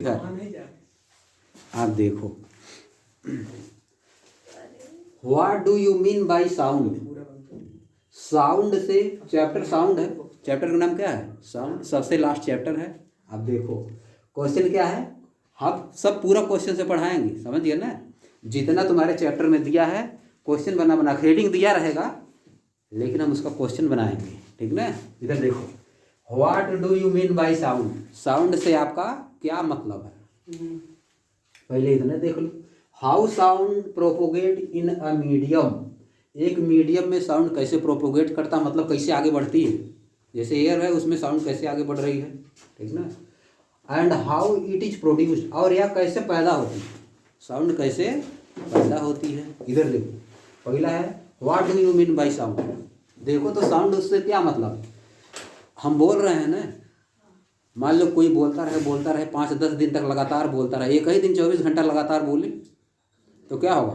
आप देखो, what do you mean by sound. Sound से चैप्टर साउंड है, चैप्टर का नाम क्या है? साउंड, सबसे लास्ट चैप्टर है। अब देखो क्वेश्चन क्या है, हम सब पूरा क्वेश्चन से पढ़ाएंगे, समझ गए ना। जितना तुम्हारे चैप्टर में दिया है क्वेश्चन बना हेडिंग दिया रहेगा, लेकिन हम उसका क्वेश्चन बनाएंगे, ठीक ना। इधर देखो, what do you mean by sound. Sound से आपका क्या मतलब है, पहले इतना देख लो। How sound propagate in a medium. एक मीडियम में साउंड कैसे प्रोपोगेट करता, मतलब कैसे आगे बढ़ती है। जैसे एयर है, उसमें साउंड कैसे आगे बढ़ रही है, ठीक ना। And how it is produced, और यह कैसे पैदा होती है, साउंड कैसे पैदा होती है। इधर देखो, पहला है what do you mean by sound. देखो तो साउंड उससे क्या मतलब, हम बोल रहे हैं ना, मान लो कोई बोलता रहे 5-10 दिन तक लगातार बोलता रहे, एक ही दिन 24 घंटा लगातार बोले तो क्या होगा,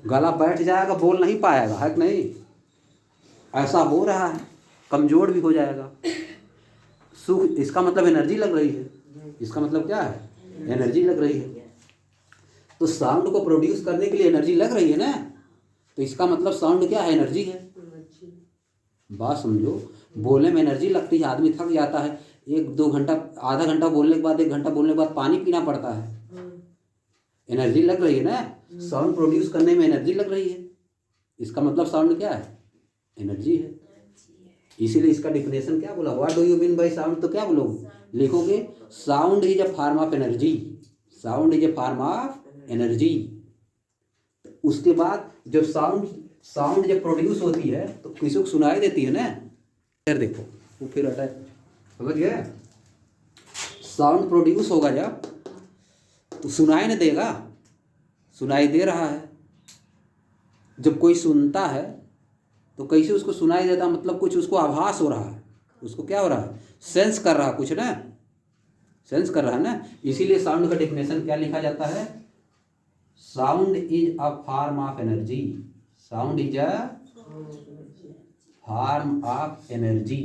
गला बैठ जाएगा, बोल नहीं पाएगा, है कि नहीं। ऐसा हो रहा है, कमज़ोर भी हो जाएगा। सुख, इसका मतलब एनर्जी लग रही है, इसका मतलब क्या है, एनर्जी लग रही है। तो साउंड को प्रोड्यूस करने के लिए एनर्जी लग रही है ना, तो इसका मतलब साउंड क्या है, एनर्जी है। बात समझो, बोलने में एनर्जी लगती है, आदमी थक जाता है, 1-2 घंटा, आधा घंटा बोलने के बाद, 1 घंटा बोलने के बाद पानी पीना पड़ता है, एनर्जी लग रही है ना। साउंड प्रोड्यूस करने में एनर्जी लग रही है, इसका मतलब साउंड क्या है, एनर्जी है। इसीलिए इसका डिफिनेशन क्या बोला, what do you mean by sound, तो क्या बोलोगे, लिखोगे sound is a form of energy, sound is a form of energy. उसके बाद जब साउंड जब प्रोड्यूस होती है तो किसी को सुनाई देती है ना। फिर देखो वो फिर आता है, समझ गए। साउंड प्रोड्यूस होगा जब तो सुनाई नहीं देगा, सुनाई दे रहा है। जब कोई सुनता है तो कैसे उसको सुनाई देता, मतलब कुछ उसको आभास हो रहा है, उसको क्या हो रहा है, सेंस कर रहा है कुछ ना, सेंस कर रहा है ना। इसीलिए साउंड का डेफिनेशन क्या लिखा जाता है, sound is a form of energy, sound is a form of energy.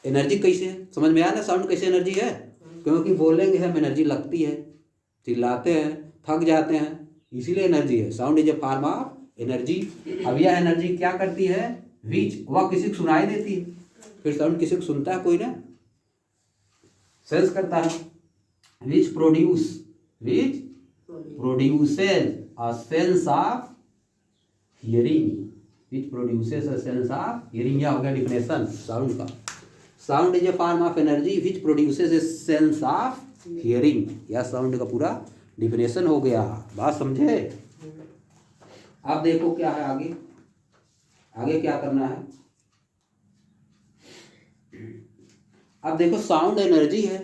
Energy कैसे है, समझ में आया ना, साउंड कैसे एनर्जी है। क्योंकि बोलेंगे हम, एनर्जी लगती है, चिल्लाते हैं, थक जाते हैं, इसीलिए एनर्जी है। Sound is a form of energy. अब यह एनर्जी क्या करती है, विच, वह किसी को सुनाई देती है। फिर साउंड किसी को सुनता है कोई ना, सेंस करता है। Which produces a sense of hearing, which produces a sense of hearing. यह हो गया डिफिनेशन साउंड का। Sound is a form of energy which produces a sense of hearing. यह साउंड का पूरा डिफिनेशन हो गया, बात समझे। अब देखो क्या है आगे, आगे क्या करना है। अब देखो साउंड एनर्जी है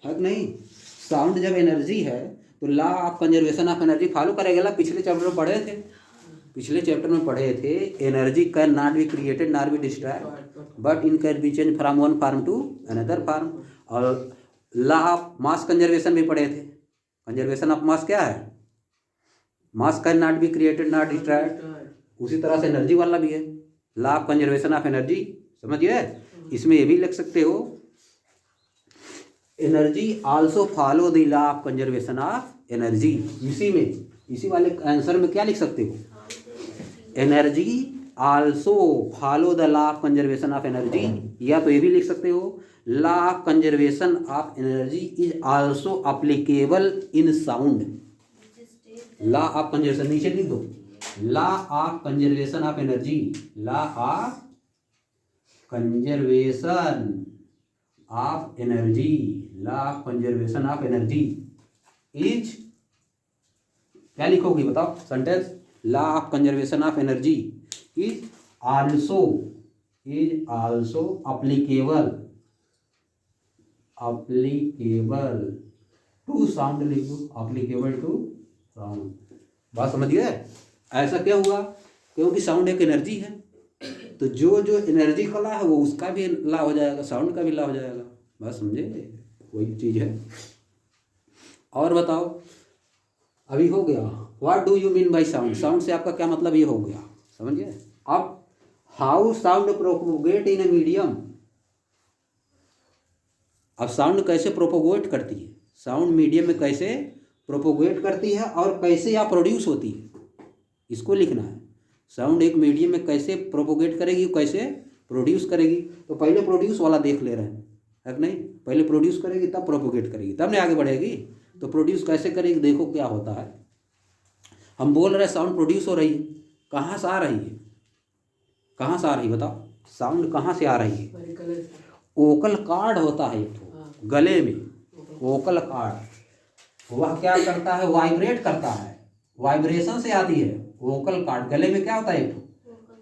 कि नहीं। साउंड जब एनर्जी है तो law of conservation of energy follow करेगा। पिछले चैप्टर में पढ़े थे, पिछले चैप्टर में पढ़े थे, energy can not be created not be destroyed but in can be change from one form to another form. और लॉ ऑफ मास कंजर्वेशन भी पढ़े थे। कंजर्वेशन ऑफ मास क्या है, mass can not be created not destroyed. उसी तरह से energy वाला भी है, law of conservation of energy, समझिए। इसमें ये भी लिख सकते हो, energy also follow the law of conservation of energy. इसी में, इसी वाले आंसर में क्या लिख सकते हो, energy also follow the law of conservation of energy. या तो ये भी लिख सकते हो, law of conservation of energy is also applicable in sound. Law of conservation नीचे लिख दो, law of conservation of energy, law of conservation of energy, law of conservation of energy is, क्या लिखोगी बताओ sentence, law of conservation of energy is also applicable to sound, लिख दो applicable to sound. बात समझिए। ऐसा क्या हुआ, क्योंकि साउंड एक एनर्जी है, तो जो जो एनर्जी का लॉ है वो उसका भी लॉ हो जाएगा, साउंड का भी लॉ हो जाएगा। बात समझे, वही चीज़ है। और बताओ, अभी हो गया what do you mean by sound. Sound से आपका क्या मतलब, ये हो गया, समझिए। अब how sound propagate in a medium, अब साउंड कैसे प्रोपोगेट करती है, साउंड मीडियम में कैसे प्रोपोगेट करती है और कैसे या प्रोड्यूस होती है, इसको लिखना है। साउंड एक मीडियम में कैसे प्रोपोगेट करेगी, कैसे प्रोड्यूस करेगी। तो पहले प्रोड्यूस वाला देख ले रहे हैं, है कि नहीं। पहले प्रोड्यूस करेगी तब प्रोपोगेट करेगी, तब नहीं आगे बढ़ेगी। तो प्रोड्यूस कैसे करेगी, देखो क्या होता है। हम बोल रहे हैं साउंड प्रोड्यूस हो रही है, कहाँ से आ रही है, कहाँ से आ रही है बताओ, साउंड कहाँ से आ रही है। वोकल कार्ड होता है एक ठो गले में, वोकल कार्ड, वह क्या करता है, वाइब्रेट करता है, वाइब्रेशन से आती है। वोकल कार्ड गले में क्या होता है, एक ठो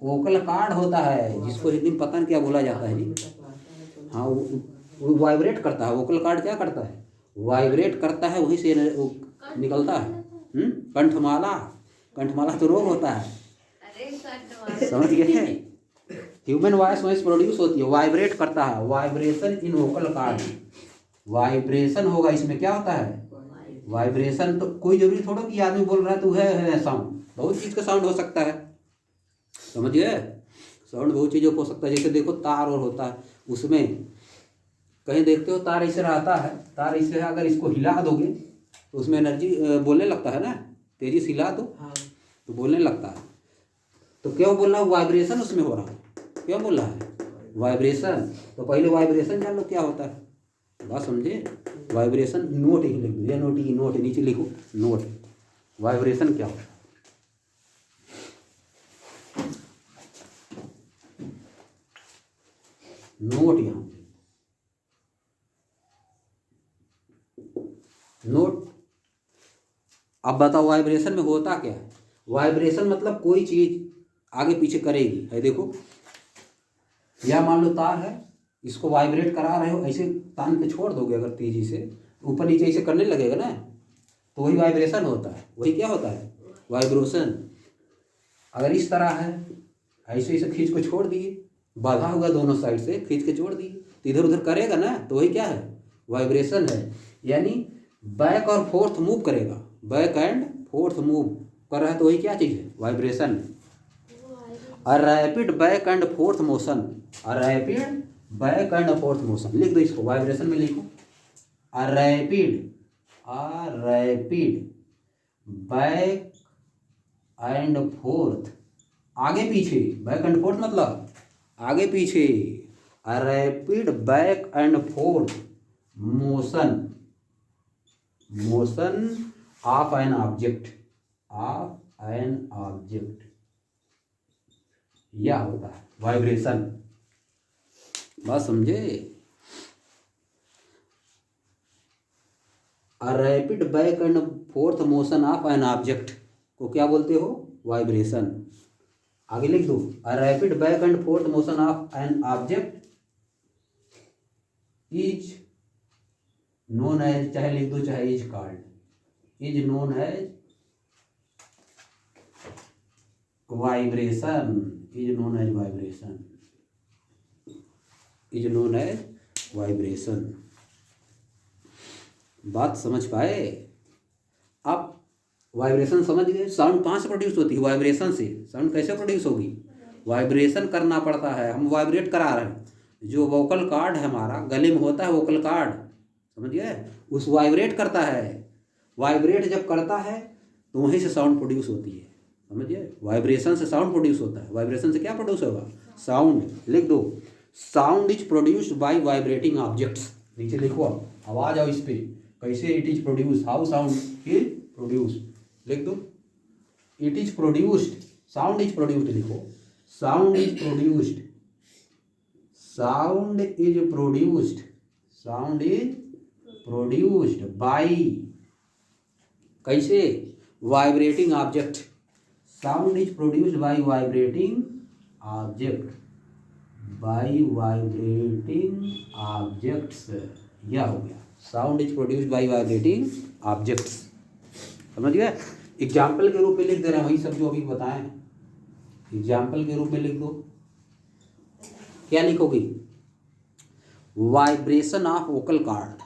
वोकल कार्ड होता है, जिसको हिंदी में पता नहीं क्या बोला जाता है जी। हाँ, वो वाइब्रेट करता है। वोकल कार्ड क्या करता है, वाइब्रेट करता है, वहीं से वो निकलता है। कंठमाला, कंठमाला तो रोग होता है, समझ गए। ह्यूमन वॉइस वॉइस प्रोड्यूस होती है, वाइब्रेट करता है, vibration in vocal card, vibration होगा इसमें। क्या होता है वाइब्रेशन। तो कोई जरूरी थोड़ा कि आदमी बोल रहा है तो है साउंड, बहुत चीज़ का साउंड हो सकता है, समझिए। साउंड बहुत चीज़ों को हो सकता है। जैसे देखो तार और होता है, उसमें कहीं देखते हो तार ऐसे रहता है, तार ऐसे है, अगर इसको हिला दोगे तो उसमें एनर्जी बोलने लगता है ना, तेजी से हिला दो तो बोलने लगता है। तो क्यों बोल रहा हूँ, वाइब्रेशन उसमें हो रहा है। क्यों बोल रहा है, वाइब्रेशन। तो पहले वाइब्रेशन जान लो क्या होता है, बात समझे। वाइब्रेशन नोट ही लिख दो, या नोट ही नोट नीचे लिखो नोट, वाइब्रेशन क्या होता है। नोट यहाँ नोट। अब बताओ वाइब्रेशन में होता क्या है। वाइब्रेशन मतलब कोई चीज आगे पीछे करेगी, है देखो, या मान लो तार है, इसको वाइब्रेट करा रहे हो, ऐसे तान के छोड़ दोगे अगर तेजी से, ऊपर नीचे ऐसे करने लगेगा ना, तो वही वाइब्रेशन होता है। वही क्या होता है, वाइब्रेशन। अगर इस तरह है, ऐसे ऐसे खींच को छोड़ दिए, बाधा हुआ दोनों साइड से, खींच के छोड़ दिए तो इधर उधर करेगा ना, तो वही क्या है, वाइब्रेशन है। यानी बैक और फोर्थ मूव करेगा, बैक एंड फोर्थ मूव कर रहा है, तो वही क्या चीज़ है, vibration. A rapid back and forth motion, a rapid back and forth motion, लिख दो इसको, वाइब्रेशन में लिखो। अ रैपिड बैक एंड फोर्थ, आगे पीछे, बैक एंड फोर्थ मतलब आगे पीछे। अ rapid back and forth motion, motion of an object, of an object, यह होता है वाइब्रेशन। बात समझे। अ rapid back and forth motion of an object को क्या बोलते हो, वाइब्रेशन। आगे लिख दो, a rapid back and forth motion of an object is known as, चाहे लिख दो चाहे is called, is known as vibration, is known as vibration, is known as vibration. बात समझ पाए। आप वाइब्रेशन समझ गए। साउंड कहाँ से प्रोड्यूस होती है, वाइब्रेशन से। साउंड कैसे प्रोड्यूस होगी, वाइब्रेशन करना पड़ता है, हम वाइब्रेट करा रहे हैं। जो वोकल कार्ड है हमारा गले में होता है, वोकल कार्ड, समझ गए, उस वाइब्रेट करता है। वाइब्रेट जब करता है तो वहीं से साउंड प्रोड्यूस होती है, समझिए। वाइब्रेशन से साउंड प्रोड्यूस होता है। वाइब्रेशन से क्या प्रोड्यूस होगा, साउंड। लिख दो, sound is produced by vibrating objects, नीचे लिखो। अब आवाज आओ इस पे, कैसे it is produce, how sound is produce, लिख दो। It is produced, sound is produced लिखो, sound is produced, sound is produced, sound is produced by, कैसे, vibrating object. Sound is produced by vibrating object, by vibrating objects, यह हो गया, sound is produced by vibrating objects, समझ गए। Example के रूप में लिख दे रहे हैं वही सब जो अभी बताएं, एग्जाम्पल के रूप में लिख दो। क्या लिखोगे, वाइब्रेशन ऑफ वोकल कार्ड,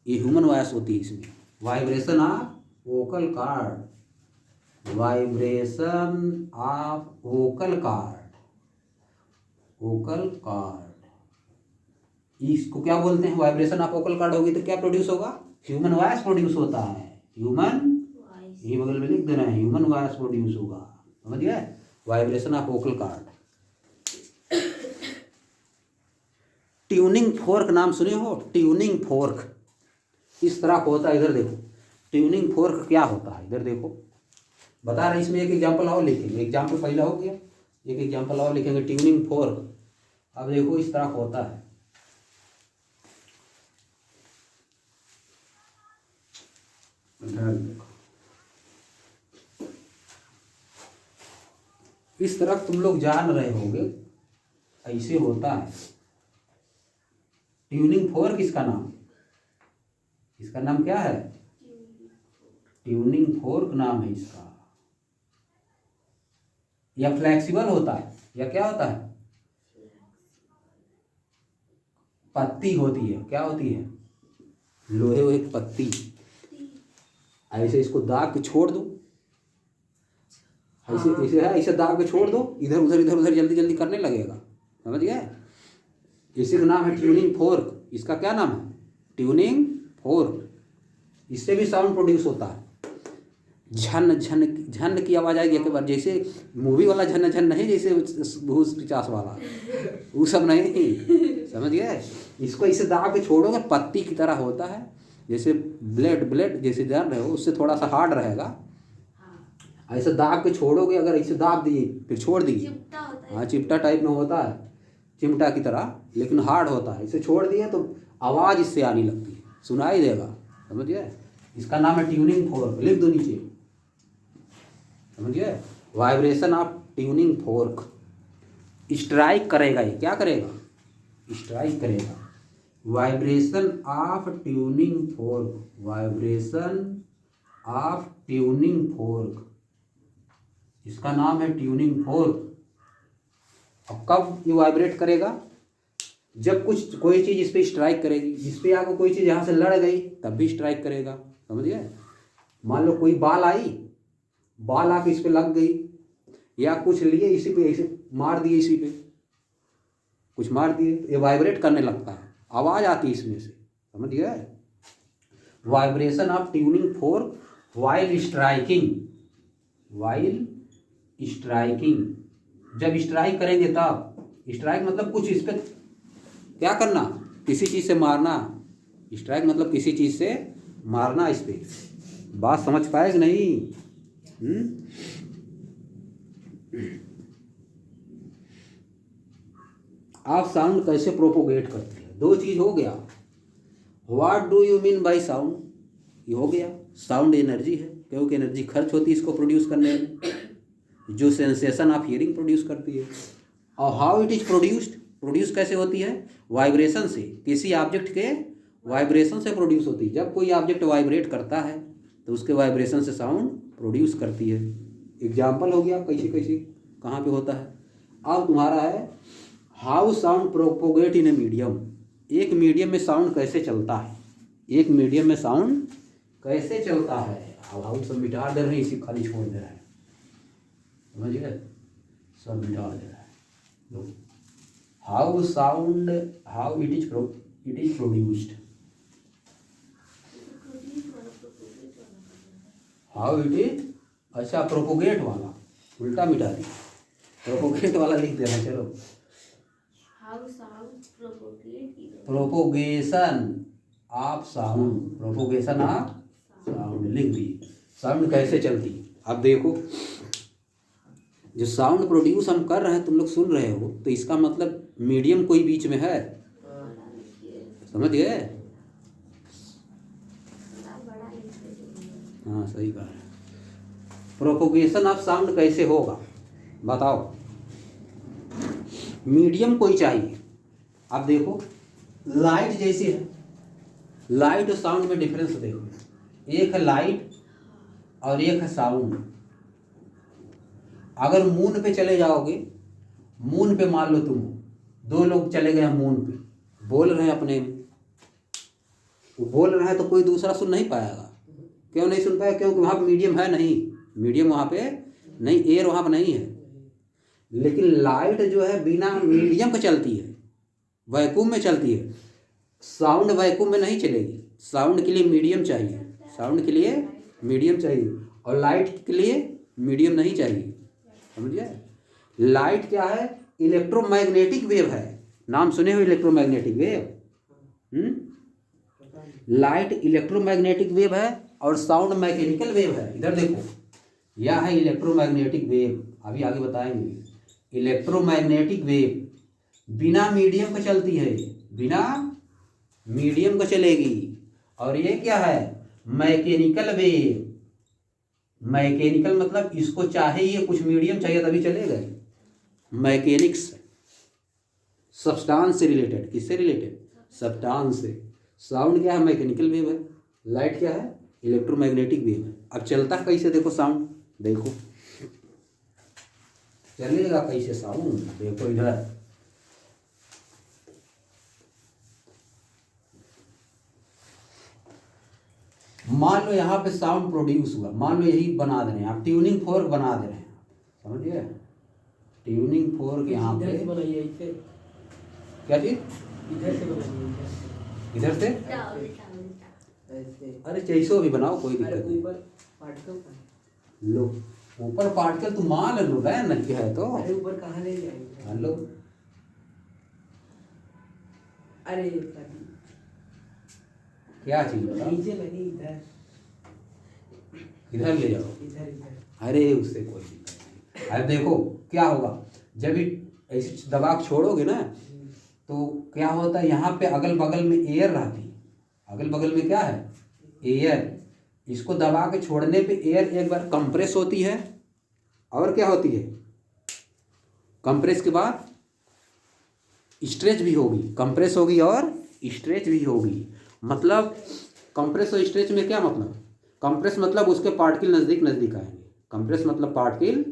ये ह्यूमन वॉइस होती है इसमें, vibration of vocal card, vibration of vocal card, vocal card, इसको क्या बोलते हैं, वाइब्रेशन ऑफ वोकल कॉर्ड होगी तो क्या प्रोड्यूस होगा, ह्यूमन वॉइस प्रोड्यूस होता है, ह्यूमन, ये बगल में लिख देना है, ह्यूमन वॉइस प्रोड्यूस होगा, समझ गए, vibration of vocal cord. Tuning fork नाम सुने हो, ट्यूनिंग फोर्क इस तरह का होता है, इधर देखो ट्यूनिंग फोर्क क्या होता है, इधर देखो बता रहे, इसमें एक एग्जाम्पल और लिखेंगे, एग्जाम्पल पहला हो गया, एक एग्जाम्पल और लिखेंगे, ट्यूनिंग फोर्क। अब देखो इस तरह का होता है, इस तरह तुम लोग जान रहे होंगे, ऐसे होता है ट्यूनिंग फोर्क। इसका नाम, इसका नाम क्या है, ट्यूनिंग फोर्क नाम है इसका। या फ्लेक्सिबल होता है, या क्या होता है, पत्ती होती है, क्या होती है, लोहे वोहे की पत्ती, ऐसे इसको दाग के छोड़ दो, ऐसे ऐसे है, ऐसे दाग के छोड़ दो, इधर उधर जल्दी जल्दी करने लगेगा, समझ गए, इसी का नाम है ट्यूनिंग फोर्क। इसका क्या नाम है, ट्यूनिंग फोर्क। इससे भी साउंड प्रोड्यूस होता है, झन झन झन की आवाज़ आएगी एक बार, जैसे मूवी वाला झन झन नहीं, जैसे भूस पिचास वाला, वो सब नहीं, समझ गए। इसको इसे दाब के छोड़ोगे, पत्ती की तरह होता है, जैसे ब्लेड जैसे दर्द है उससे थोड़ा सा हार्ड रहेगा, ऐसे दाब के छोड़ोगे, अगर ऐसे दाब दिए फिर छोड़ दिए, हाँ चिपटा टाइप में होता है, चिमटा की तरह, लेकिन हार्ड होता है, इसे छोड़ दिए तो आवाज़ इससे आने लगती है, सुनाई देगा, समझ गए। इसका नाम है ट्यूनिंग फोर्क, लिख दो नीचे, समझ गए, vibration of tuning fork. Strike करेगा, ये क्या करेगा, स्ट्राइक करेगा, vibration of tuning fork, vibration of tuning fork, इसका नाम है ट्यूनिंग फोर्क। अब कब ये वाइब्रेट करेगा, जब कोई चीज़ इस पर स्ट्राइक करेगी, जिस पे आपको कोई चीज़ यहाँ से लड़ गई तब भी स्ट्राइक करेगा, समझ गए। मान लो कोई बाल आई, बाल आके इस पे लग गई, या कुछ लिए इसी पे ऐसे मार दिए, इसी पे कुछ मार दिए, ये वाइब्रेट करने लगता है, आवाज़ आती है इसमें से, समझ गए। Vibration of tuning fork while striking, while striking, जब स्ट्राइक करेंगे तब, स्ट्राइक मतलब कुछ इस पर क्या करना, किसी चीज़ से मारना, स्ट्राइक मतलब किसी चीज़ से मारना, इस पे बात समझ पाए कि नहीं। आप साउंड कैसे प्रोपोगेट करते हैं, दो चीज़ हो गया, what do you mean by sound, ये हो गया, साउंड एनर्जी है, क्योंकि एनर्जी खर्च होती है इसको प्रोड्यूस करने में, जो सेंसेशन ऑफ हियरिंग प्रोड्यूस करती है। और how it is produced, produce कैसे होती है, वाइब्रेशन से, किसी ऑब्जेक्ट के वाइब्रेशन से प्रोड्यूस होती है। जब कोई ऑब्जेक्ट वाइब्रेट करता है तो उसके वाइब्रेशन से साउंड प्रोड्यूस करती है। एग्जाम्पल हो गया कैसे कैसे कहाँ पे होता है। अब तुम्हारा है how sound propagate in a medium, एक मीडियम में साउंड कैसे चलता है, एक मीडियम में साउंड कैसे चलता है। अब हाउ सब मिटा दे रहे हैं, इसी खाली छोड़ दे रहे हैं, समझ गए, सब मिटा दे रहा है। How sound, how it is produced, how it is, अच्छा प्रोपोगेट वाला उल्टा मिटा दिया, प्रोपोगेट वाला लिख देना, चलो propagation of sound, propagation of sound लिख दी, साउंड कैसे चलती। अब देखो जो साउंड प्रोड्यूस हम कर रहे हैं, तुम लोग सुन रहे हो, तो इसका मतलब मीडियम कोई बीच में है, समझ गए, हाँ सही बात है। प्रोपोगेशन ऑफ साउंड कैसे होगा बताओ, मीडियम कोई चाहिए। अब देखो लाइट जैसी है, लाइट और साउंड में डिफरेंस देखो, एक है लाइट और एक है साउंड। अगर मून पे चले जाओगे, मून पे मान लो तुम दो लोग चले गए मून पे, बोल रहे हैं अपने में, वो बोल रहा है तो कोई दूसरा सुन नहीं पाएगा, क्यों नहीं सुन पाएगा, क्योंकि वहाँ पे मीडियम है नहीं, मीडियम वहाँ पे नहीं, एयर वहाँ पे नहीं है। लेकिन लाइट जो है बिना मीडियम के चलती है, वैक्यूम में चलती है, साउंड वैक्यूम में नहीं चलेगी, साउंड के लिए मीडियम चाहिए, साउंड के लिए मीडियम चाहिए, और लाइट के लिए मीडियम नहीं चाहिए, समझिए। लाइट क्या है? इलेक्ट्रोमैग्नेटिक वेव है, नाम सुने हो electromagnetic wave? Light electromagnetic wave है और साउंड मैकेनिकल वेव है। इधर देखो, यह है इलेक्ट्रोमैग्नेटिक वेव, अभी आगे बताएंगे। इलेक्ट्रोमैग्नेटिक वेव बिना मीडियम का चलती है, बिना मीडियम का चलेगी। और ये क्या है? Mechanical wave. मैकेनिकल मतलब इसको चाहे ये कुछ मीडियम चाहिए तभी चलेगा। मैकेनिक्स, सब्सटेंस से रिलेटेड, किससे रिलेटेड? सब्सटेंस से। साउंड क्या है? मैकेनिकल वेव है। लाइट क्या है? इलेक्ट्रोमैग्नेटिक वेव है। अब चलता कैसे देखो साउंड, देखो चलेगा कैसे साउंड, देखो इधर। मान लो यहाँ पे साउंड प्रोड्यूस हुआ, मान लो यही बना दे रहे हैं आप, ट्यूनिंग फोर्क बना दे रहे हैं, समझिए। ट्यूनिंग फोर्क यहाँ पे क्या चीज? इधर से अरे जैसो भी बनाओ, कोई दिक्कत नहीं। लो ऊपर पार्टिकल तुम मान लो न क्या है तो ऊपर कहाँ ले जाएंगे? लो, अरे क्या चीज बताओ? नीचे नहीं, इधर इधर ले जाओ। इधर अरे उससे कोई दिक्कत नहीं। अब देखो क्या होगा, जब ऐसे दबा के छोड़ोगे ना तो क्या होता है, यहाँ पे अगल बगल में एयर रहती है, अगल बगल में क्या है? एयर। इसको दबा के छोड़ने पे एयर एक बार कंप्रेस होती है, और क्या होती है? कंप्रेस के बाद स्ट्रेच भी होगी, कंप्रेस होगी और स्ट्रेच भी होगी। मतलब कंप्रेस और स्ट्रेच में क्या मतलब? कंप्रेस मतलब उसके पार्टिकल नज़दीक नज़दीक आएंगे, कंप्रेस मतलब पार्टिकल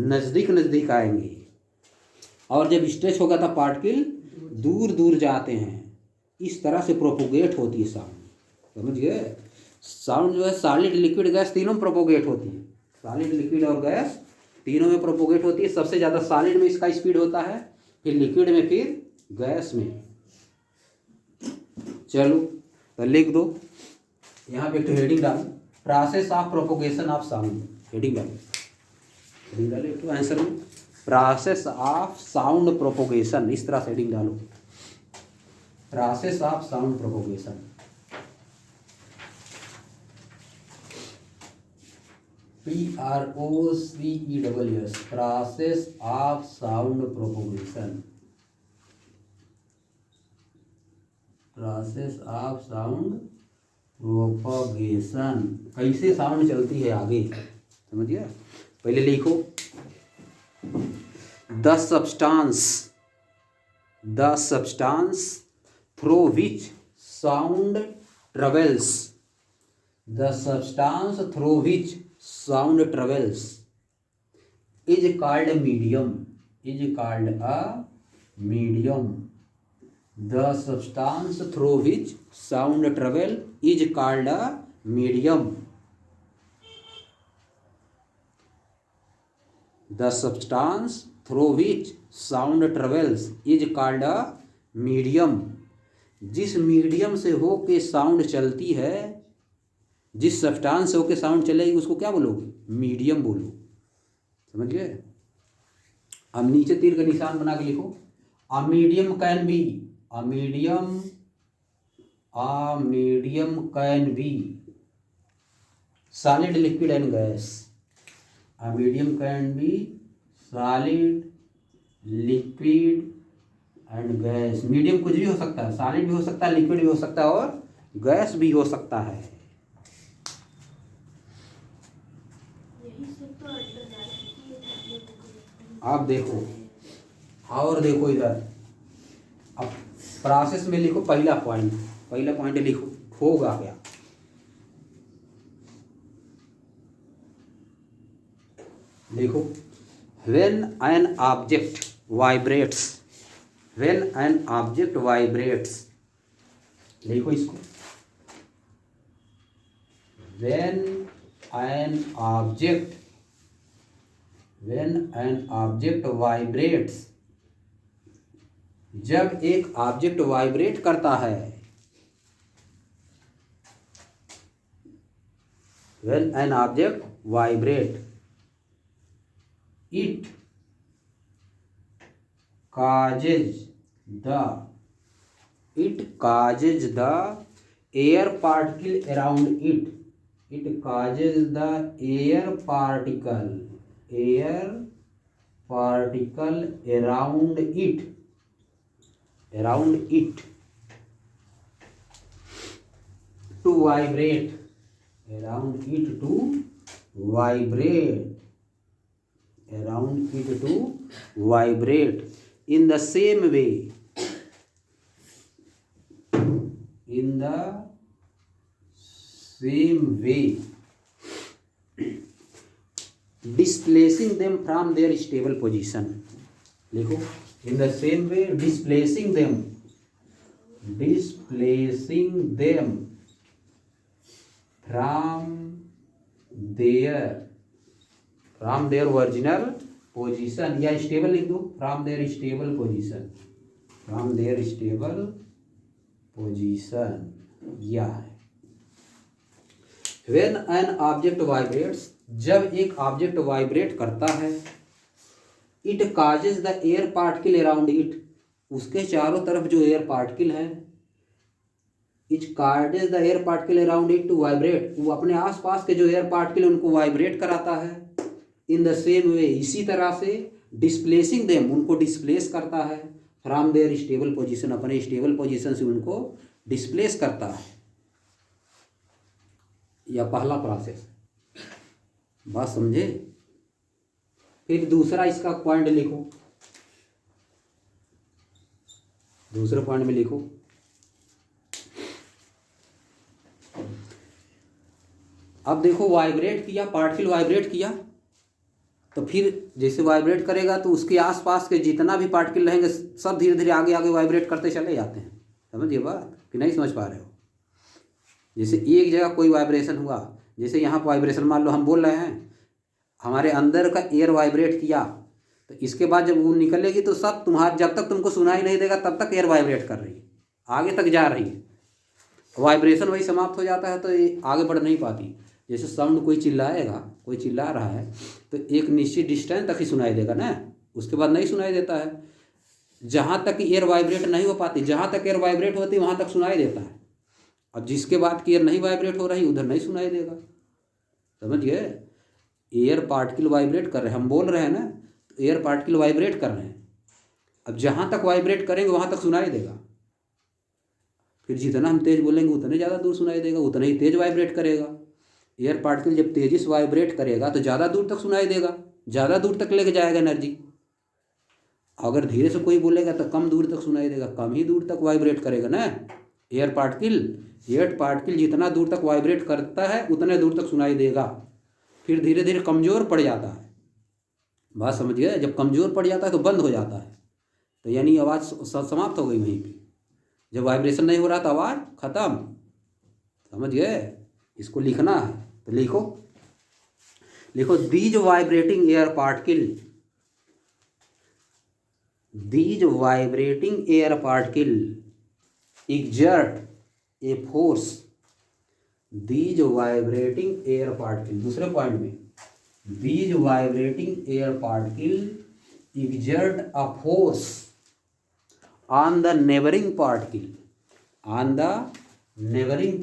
नज़दीक नज़दीक आएंगे, और जब स्ट्रेच होगा तो पार्टिकल दूर दूर जाते हैं। इस तरह से प्रोपोगेट होती है साउंड, समझ गए। साउंड जो है सॉलिड लिक्विड गैस तीनों में प्रोपोगेट होती है, सॉलिड लिक्विड और गैस तीनों में प्रोपोगेट होती है। सबसे ज़्यादा सॉलिड में इसका स्पीड होता है, फिर लिक्विड में, फिर गैस में। चलो तो लिख दो यहाँ पे, एक हेडिंग डालो, process of propagation of sound. Heading डालो, हेडिंग डालो एक आंसर में, प्रोसेस ऑफ साउंड प्रोपोगेशन, इस तरह से हेडिंग डालो, process of sound propagation. PROCESS, process of sound propagation, process of sound propagation. कैसे साउंड चलती है आगे, समझिए। पहले लिखो, the substance through which sound travels, the substance through which sound travels is called medium, is called a medium. The substance through which sound travel is called a medium. The substance through which sound travels is called a medium. जिस medium से हो के sound चलती है, जिस substance से होके sound चलेगी उसको क्या बोलोगे? मीडियम बोलो, समझ गए। अब नीचे तीर का निशान बना के लिखो, a medium can be, a medium can be solid, liquid and gas. A medium can be solid, liquid and gas. Medium कुछ भी हो सकता है, सॉलिड भी हो सकता है, लिक्विड भी हो सकता है, और गैस भी हो सकता है। आप देखो, और देखो इधर, अब प्रोसेस में लिखो पहला पॉइंट लिखो, होगा क्या? देखो, when an object vibrates, when an object vibrates, देखो इसको, व्हेन एन ऑब्जेक्ट वाइब्रेट्स, जब एक ऑब्जेक्ट वाइब्रेट करता है, when an object vibrate, it causes the air particle around it. It causes the air particle around it to vibrate, in the same way, displacing them from their stable position. लिखो, in the same way, displacing them from their original position, या stable लिख दो, from their stable position, या है। When an object vibrates, जब एक object vibrate करता है, it causes the air particle around it, उसके चारों तरफ जो एयर पार्टिकल है, it causes the air particle around it to vibrate, वो अपने आसपास के जो एयर पार्टिकल उनको वाइब्रेट कराता है। इन द सेम वे, इसी तरह से डिस्प्लेसिंग देम, उनको डिस्प्लेस करता है फ्रॉम देयर स्टेबल पोजीशन, अपने स्टेबल पोजीशन से उनको डिस्प्लेस करता है। यह पहला प्रोसेस, बात समझे। फिर दूसरा इसका पॉइंट लिखो, दूसरे पॉइंट में लिखो, अब देखो वाइब्रेट किया, पार्टिकल वाइब्रेट किया, तो फिर जैसे वाइब्रेट करेगा तो उसके आसपास के जितना भी पार्टिकल रहेंगे सब धीरे धीरे आगे आगे वाइब्रेट करते चले जाते हैं। समझिए बात कि नहीं समझ पा रहे हो। जैसे एक जगह कोई वाइब्रेशन हुआ, जैसे यहाँ पर वाइब्रेशन मान लो हम बोल रहे हैं, हमारे अंदर का एयर वाइब्रेट किया, तो इसके बाद जब वो निकलेगी तो सब तुम्हारे, जब तक तुमको सुनाई नहीं देगा तब तक एयर वाइब्रेट कर रही है, आगे तक जा रही है। वाइब्रेशन वही समाप्त हो जाता है तो ये आगे बढ़ नहीं पाती। जैसे साउंड कोई चिल्लाएगा, कोई चिल्ला रहा है तो एक निश्चित डिस्टेंस तक ही सुनाई देगा ना, उसके बाद नहीं सुनाई देता है। जहाँ तक एयर वाइब्रेट नहीं हो पाती, जहाँ तक एयर वाइब्रेट होती वहाँ तक सुनाई देता है, और जिसके बाद की एयर नहीं वाइब्रेट हो रही उधर नहीं सुनाई देगा। समझिए, एयर पार्टिकल वाइब्रेट कर रहे हैं, हम बोल रहे हैं ना, तो एयर पार्टिकल वाइब्रेट कर रहे हैं। अब जहाँ तक वाइब्रेट करेंगे वहाँ तक सुनाई देगा, फिर जितना हम तेज़ बोलेंगे उतने ज़्यादा दूर सुनाई देगा, उतना ही तेज़ वाइब्रेट करेगा। एयर पार्टिकल जब तेज़ी से वाइब्रेट करेगा तो ज़्यादा दूर तक सुनाई देगा, ज़्यादा दूर तक लेके जाएगा एनर्जी। अगर धीरे से कोई बोलेगा तो कम दूर तक सुनाई देगा, कम ही दूर तक वाइब्रेट करेगा ना। एयर पार्टिकल जितना दूर तक वाइब्रेट करता है उतने दूर तक सुनाई देगा, फिर धीरे धीरे कमज़ोर पड़ जाता है। बात समझ गए, जब कमज़ोर पड़ जाता है तो बंद हो जाता है, तो यानी आवाज़ समाप्त हो गई वहीं पे। जब वाइब्रेशन नहीं हो रहा तो आवाज़ ख़त्म। समझ गए, इसको लिखना है तो लिखो, these vibrating air particle exert a force, these vibrating air particle, दूसरे पॉइंट में, these vibrating air particle exert a force on the neighboring particle, neighboring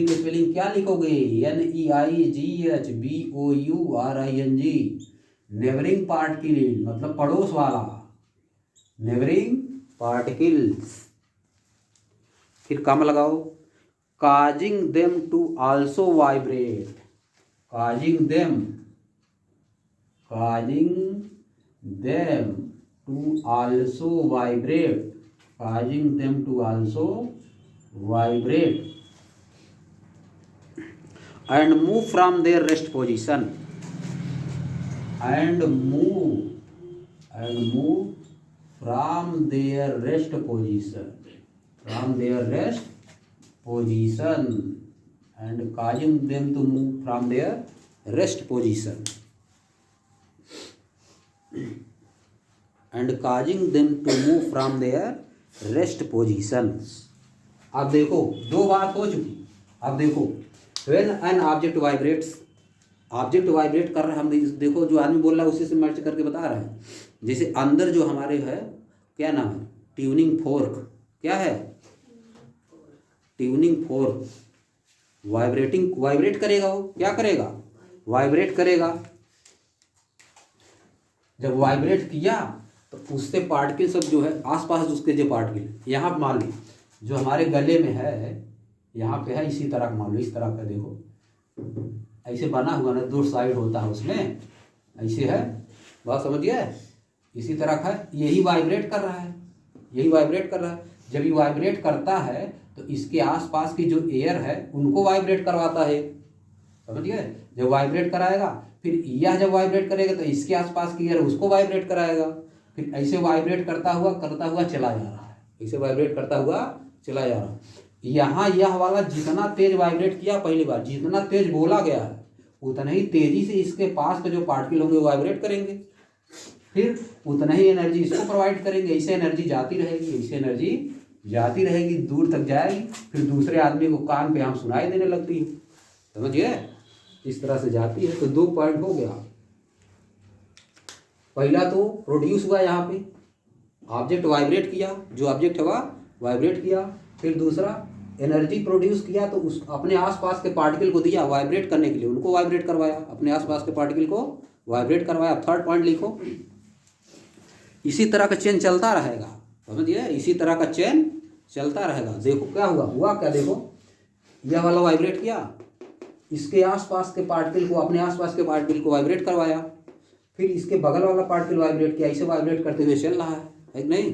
की स्पेलिंग क्या लिखोगे? NEIGHBOURING, नेबरिंग पार्टिकल मतलब पड़ोस वाला, नेबरिंग पार्टिकल्स। फिर कम लगाओ, causing them to also vibrate, causing them to also vibrate, and move from their rest position, and move from their rest position, and causing them to move from their rest position, and causing them to move from their rest position. अब देखो दो बात हो चुकी। अब देखो when an object vibrates, object vibrate कर रहा है, हम देखो जो आदमी बोल रहा है उसी से मैच करके बता रहे हैं। जैसे अंदर जो हमारे है क्या नाम है, ट्यूनिंग फोर्क, क्या है ट्यूनिंग फोर्क, वाइब्रेट करेगा, वो क्या करेगा, वाइब्रेट करेगा। जब वाइब्रेट किया तो उससे पार्टिकल सब जो है आसपास उसके जो पार्टिकल, यहाँ मान ली जो हमारे गले में है, यहाँ पे है इसी तरह मान लो, इस तरह का देखो ऐसे बना हुआ ना, दो साइड होता है उसमें, ऐसे है, बात समझ गया, इसी तरह का है, यही वाइब्रेट कर रहा है, यही वाइब्रेट कर रहा है। जब ये वाइब्रेट करता है तो इसके आसपास की जो एयर है उनको वाइब्रेट करवाता है, समझ गए। जब वाइब्रेट कराएगा फिर यह जब वाइब्रेट करेगा तो इसके आसपास की एयर उसको वाइब्रेट कराएगा, फिर ऐसे वाइब्रेट करता हुआ चला जा रहा है, ऐसे वाइब्रेट करता हुआ चला जा रहा है। यहाँ यह वाला जितना तेज वाइब्रेट किया पहली बार, जितना तेज बोला गया है उतना ही तेजी से इसके पास के जो पार्टिकल होंगे वाइब्रेट करेंगे, फिर उतना ही एनर्जी इसको प्रोवाइड करेंगे, ऐसे एनर्जी जाती रहेगी, ऐसे एनर्जी जाती रहेगी, दूर तक जाएगी, फिर दूसरे आदमी को कान पे हम सुनाई देने लगती है, समझिए, इस तरह से जाती है। तो दो पॉइंट हो गया। पहला तो प्रोड्यूस हुआ, यहाँ पे ऑब्जेक्ट वाइब्रेट किया, जो ऑब्जेक्ट हुआ वाइब्रेट किया, फिर दूसरा एनर्जी प्रोड्यूस किया तो उस अपने आसपास के पार्टिकल को दिया वाइब्रेट करने के लिए, उनको वाइब्रेट करवाया, अपने आसपास के पार्टिकल को वाइब्रेट करवाया। थर्ड पॉइंट लिखो, इसी तरह का चेन चलता रहेगा, समझिए, इसी तरह का चेन चलता रहेगा। देखो क्या हुआ क्या, देखो यह वाला वाइब्रेट किया, इसके आसपास के पार्टिकल को, अपने आसपास के पार्टिकल को वाइब्रेट करवाया, फिर इसके बगल वाला पार्टिकल वाइब्रेट किया, ऐसे वाइब्रेट करते हुए चल रहा है कि नहीं।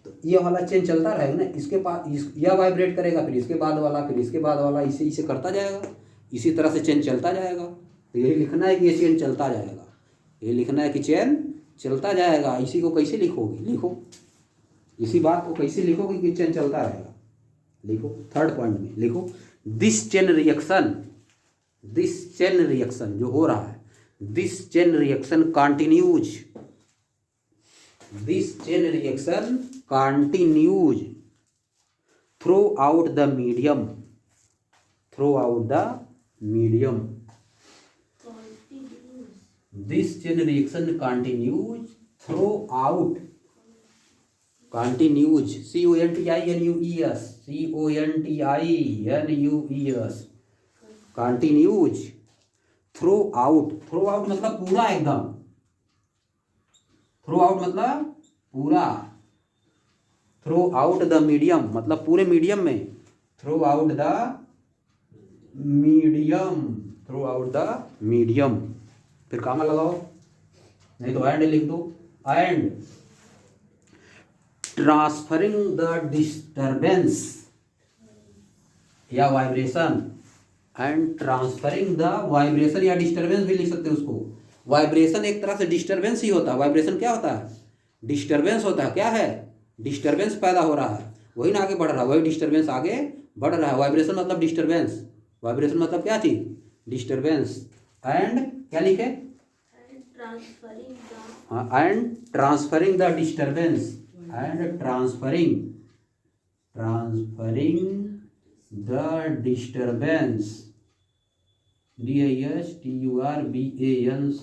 तो ये वाला चेन चलता रहेगा ना, इसके पास यह वाइब्रेट करेगा, फिर इसके बाद वाला, फिर इसके बाद वाला, इसे करता जाएगा, इसी तरह से चेन चलता जाएगा। तो यही लिखना है कि ये चेन चलता जाएगा, ये लिखना है कि चेन चलता जाएगा। इसी को कैसे लिखोगे, लिखो इसी बात को कैसे लिखोगे कि चेन चलता रहेगा, लिखो थर्ड पॉइंट में लिखो, दिस चेन रिएक्शन जो हो रहा है, this chain reaction continues, this chain reaction continues through out the medium, through out the medium, this chain reaction continues through out, continues CONTINUES, CONTINUES, continues through out, through out मतलब पूरा, एकदम through out मतलब पूरा, through out the medium मतलब पूरे medium में, through out the medium, through out the medium, फिर कामा लगाओ, नहीं तो एंड लिख दो, एंड ट्रांसफरिंग द डिस्टर्बेंस या vibration, and transferring the vibration या डिस्टर्बेंस भी लिख सकते हैं उसको। वाइब्रेशन एक तरह से डिस्टर्बेंस ही होता है, वाइब्रेशन क्या होता है, डिस्टर्बेंस होता है, क्या है, डिस्टर्बेंस पैदा हो रहा है, वही ना आगे बढ़ रहा है, वही डिस्टर्बेंस आगे बढ़ रहा है। वाइब्रेशन मतलब डिस्टर्बेंस, वाइब्रेशन मतलब क्या थी, डिस्टर्बेंस, एंड क्या लिखे, and transferring the disturbance, and transferring the disturbance, DISTURBANCE,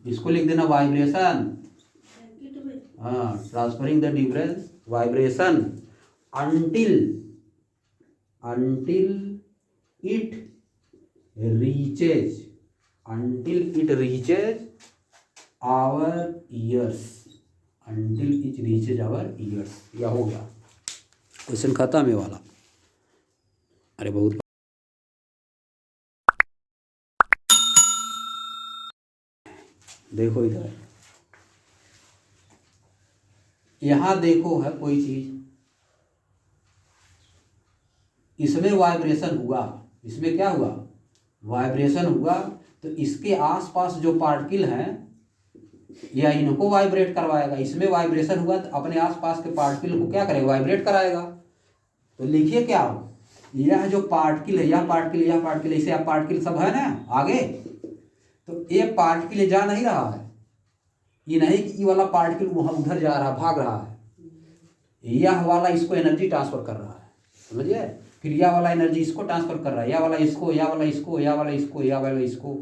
इसको लिख देना वाइब्रेशन, हाँ, transferring the difference vibration until it reaches our ears, until it reaches our ears, या हो गया क्वेश्चन खत्म है वाला। अरे बहुत देखो इधर, यहाँ देखो है कोई चीज, इसमें वाइब्रेशन हुआ, इसमें क्या हुआ, वाइब्रेशन हुआ, तो इसके आसपास जो पार्टिकल हैं या इनको वाइब्रेट करवाएगा, इसमें वाइब्रेशन हुआ तो अपने आसपास के पार्टिकल को क्या करेगा, वाइब्रेट कराएगा। तो लिखिए क्या हो, यह जो पार्टिकल है, यह पार्टिकल ऐसे आप पार्टिकल सब है ना आगे, तो ये पार्टिकल जा नहीं रहा है, ये नहीं कि ये वाला पार्टिकल वहाँ उधर जा रहा, भाग रहा है, यह वाला इसको एनर्जी ट्रांसफर कर रहा है, समझिए। फिर यह वाला एनर्जी इसको ट्रांसफर कर रहा है, यह वाला इसको, यह वाला इसको, यह वाला इसको, यह वाला इसको,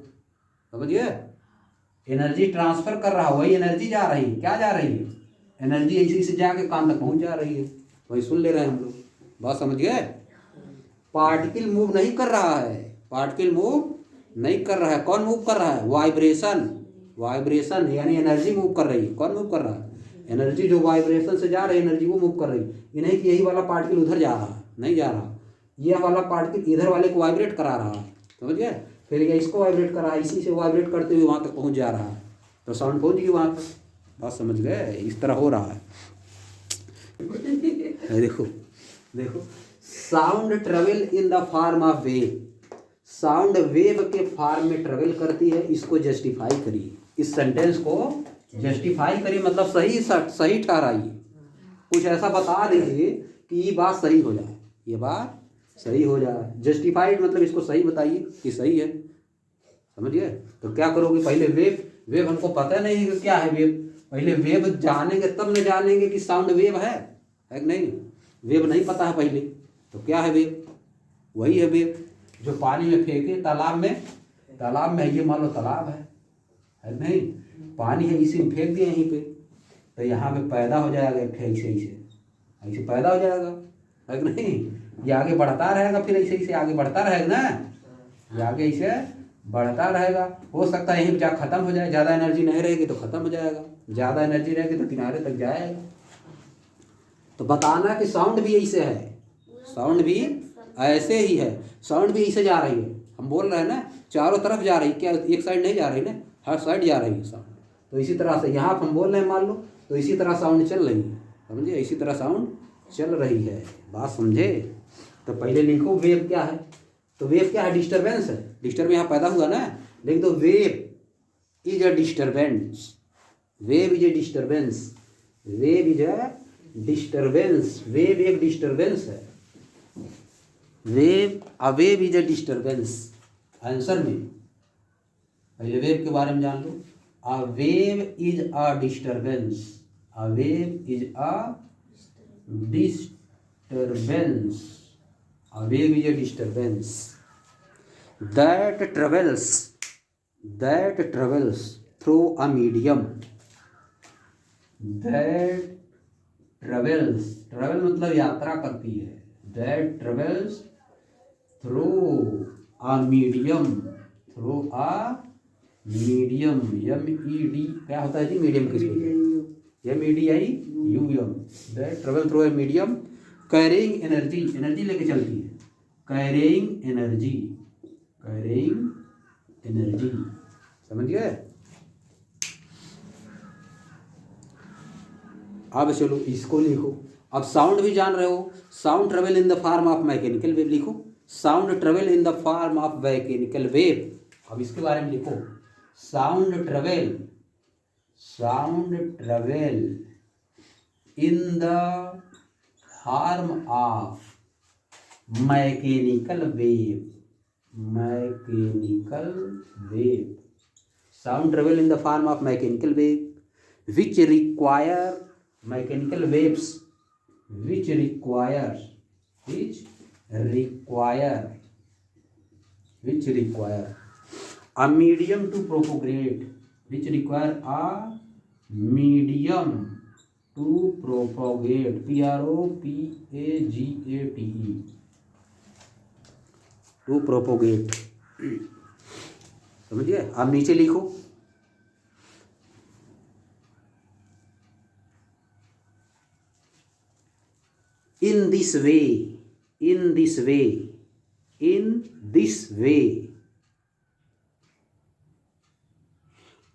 समझिए। एनर्जी ट्रांसफर कर रहा है, वही एनर्जी जा रही है, क्या जा रही है, एनर्जी इसी से जाके कान तक पहुंच जा रही है, वही सुन ले रहे हैं हम लोग, बात समझ गए। पार्टिकल मूव नहीं कर रहा है, पार्टिकल मूव नहीं कर रहा है, कौन मूव कर रहा है, वाइब्रेशन, वाइब्रेशन यानी एनर्जी मूव कर रही है, कौन मूव कर रहा है, एनर्जी जो वाइब्रेशन से जा रही है एनर्जी वो मूव कर रही है। ये नहीं कि यही वाला पार्टिकल उधर जा रहा है, नहीं जा रहा, यह वाला पार्टिकल इधर वाले को वाइब्रेट करा रहा है, समझ गए। फिर ये इसको वाइब्रेट कर रहा है, इसी से वाइब्रेट करते हुए वहाँ तक पहुँच जा रहा है, तो साउंड पहुँच गई वहाँ तक, बात समझ गए। इस तरह हो रहा है। देखो देखो, sound travel in the form of wave, sound wave के फॉर्म में ट्रेवल करती है, इसको जस्टिफाई करिए, इस सेंटेंस को जस्टिफाई करिए, मतलब सही ठहराइए, कुछ ऐसा बता दीजिए कि ये बात सही हो जाए, ये बात सही हो जाए। जस्टिफाइड मतलब इसको सही बताइए कि सही है, समझिए। तो क्या करोगे, पहले वेव हमको पता नहीं है कि क्या है वेव, पहले वेव जानेंगे तब न जानेंगे कि साउंड वेव है कि नहीं। वेव नहीं पता है पहले, तो क्या है वेव, वही है वेव जो पानी में फेंके, तालाब में ये मान लो तालाब है नहीं, पानी है, इसी में फेंक दिए यहीं पे, तो यहाँ पे पैदा हो जाएगा, ऐसे पैदा हो जाएगा, है कि नहीं। ये आगे बढ़ता रहेगा, फिर ऐसे आगे बढ़ता रहेगा ना, ये आगे ऐसे बढ़ता रहेगा। हो सकता है यहीं पे जा खत्म हो जाए, ज़्यादा एनर्जी नहीं रहेगी तो खत्म हो जाएगा, ज़्यादा एनर्जी रहेगी तो किनारे तक जाएगा। तो बताना कि साउंड भी ऐसे है, साउंड भी ऐसे ही है, साउंड भी ऐसे जा रही है, हम बोल रहे हैं ना, चारों तरफ जा रही, क्या एक साइड नहीं जा रही ना, हर साइड जा रही है साउंड। तो इसी तरह से यहाँ हम बोल रहे हैं मान लो, तो इसी तरह साउंड चल रही है, समझे, इसी तरह साउंड चल रही है, बात समझे। तो पहले लिखो वेव क्या है, तो वेव क्या है, डिस्टर्बेंस है, डिस्टर्ब यहाँ पैदा हुआ ना, लिख दो wave is a disturbance, wave is a disturbance, wave is a disturbance, wave एक डिस्टर्बेंस है, wave is a disturbance. Answer में पहले वेव के बारे में जान लो, a wave is a disturbance, a wave is a disturbance, a wave is a disturbance that travels through a medium, that travel मतलब यात्रा करती है, that travels through a medium, MED क्या होता है जी, मीडियम किस MEDIUM, that travel through a medium carrying energy, energy लेके चलती है, carrying energy, समझ गए। अब चलो इसको लिखो, अब साउंड भी जान रहे हो, sound travel in the form of mechanical wave, लिखो sound travel in the form of mechanical wave. अब इसके बारे में लिखो, sound travel in the form of mechanical wave, sound travel in the form of mechanical wave which require a medium to propagate, to propagate, समझिए। आप नीचे लिखो, in this way